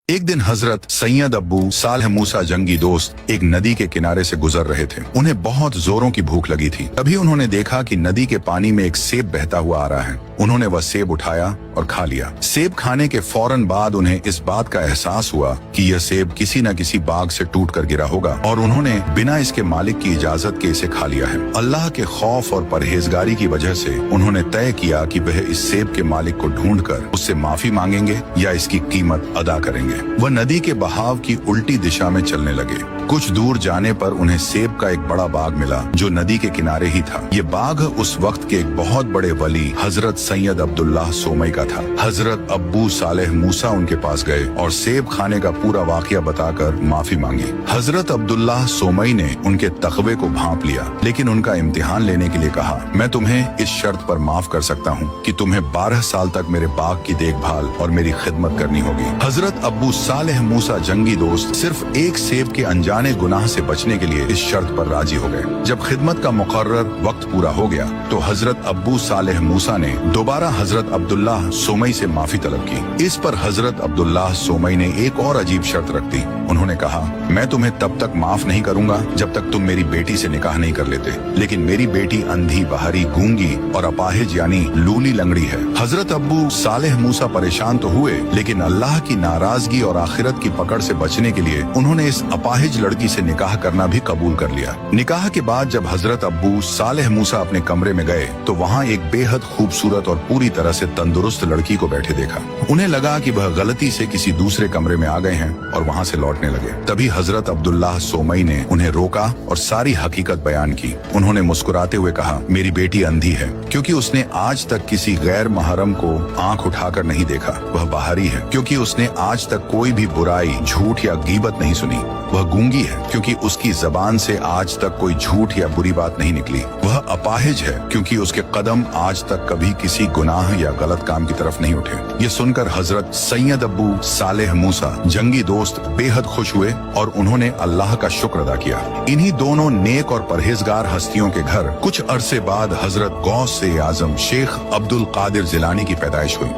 एक दिन हजरत सैयद अब्बू सालेह मूसा जंगी दोस्त एक नदी के किनारे से गुजर रहे थे। उन्हें बहुत जोरों की भूख लगी थी। तभी उन्होंने देखा कि नदी के पानी में एक सेब बहता हुआ आ रहा है। उन्होंने वह सेब उठाया और खा लिया। सेब खाने के फौरन बाद उन्हें इस बात का एहसास हुआ कि यह सेब किसी न किसी बाग से टूट कर गिरा होगा और उन्होंने बिना इसके मालिक की इजाजत के इसे खा लिया है। अल्लाह के खौफ और परहेजगारी की वजह से उन्होंने तय किया कि वह इस सेब के मालिक को ढूंढकर उससे माफी मांगेंगे या इसकी कीमत अदा करेंगे। वह नदी के बहाव की उल्टी दिशा में चलने लगे। कुछ दूर जाने पर उन्हें सेब का एक बड़ा बाग मिला जो नदी के किनारे ही था। ये बाग उस वक्त के एक बहुत बड़े वली हजरत सैयद अब्दुल्लाह सोमई का था। हजरत अब्बू सालेह मूसा उनके पास गए और सेब खाने का पूरा वाकया बताकर माफी मांगी। हजरत अब्दुल्लाह सोमई ने उनके तकवे को भांप लिया, लेकिन उनका इम्तिहान लेने के लिए कहा, मैं तुम्हें इस शर्त पर माफ कर सकता हूँ कि तुम्हें 12 साल तक मेरे बाग की देखभाल और मेरी खिदमत करनी होगी। हजरत अब्बू सालेह मूसा जंगी दोस्त सिर्फ एक सेब के अनजाने गुनाह से बचने के लिए इस शर्त पर राजी हो गए। जब खिदमत का मुकर्रर वक्त पूरा हो गया तो हजरत अब्बू सालेह मूसा ने दोबारा हजरत अब्दुल्लाह सोमई से माफी तलब की। इस पर हजरत अब्दुल्लाह सोमई ने एक और अजीब शर्त रख दी। उन्होंने कहा, मैं तुम्हें तब तक माफ नहीं करूंगा जब तक तुम मेरी बेटी से निकाह नहीं कर लेते, लेकिन मेरी बेटी अंधी, बहरी, गूंगी और अपाहिज यानी लूली लंगड़ी है। हजरत अब्बू सालेह मूसा परेशान तो हुए, लेकिन अल्लाह की नाराजगी और आखिरत की पकड़ से बचने के लिए उन्होंने इस अपाहिज लड़की से निकाह करना भी कबूल कर लिया। निकाह के बाद जब हजरत अब्बू सालेह मूसा अपने कमरे में गए तो वहाँ एक बेहद खूबसूरत और पूरी तरह से तंदुरुस्त लड़की को बैठे देखा। उन्हें लगा कि वह गलती से किसी दूसरे कमरे में आ गए हैं और वहाँ से लौटने लगे। तभी हजरत अब्दुल्लाह सोमई ने उन्हें रोका और सारी हकीकत बयान की। उन्होंने मुस्कुराते हुए कहा, मेरी बेटी अंधी है क्योंकि उसने आज तक किसी गैर महरम को आंख उठाकर नहीं देखा। वह बाहरी है क्योंकि उसने आज तक कोई भी बुराई, झूठ या गीबत नहीं सुनी। वह गूंगी है क्योंकि उसकी जबान से आज तक कोई झूठ या बुरी बात नहीं निकली। वह अपाहिज है क्योंकि उसके कदम आज तक कभी किसी गुनाह या गलत काम की तरफ नहीं उठे। ये सुनकर हजरत सैयद अब्बू सालेह मूसा जंगी दोस्त बेहद खुश हुए और उन्होंने अल्लाह का शुक्र अदा किया। इन्हीं दोनों नेक और परहेजगार हस्तियों के घर कुछ अरसे बाद हजरत गौस से आजम शेख अब्दुल कादिर जिलानी की पैदाइश हुई।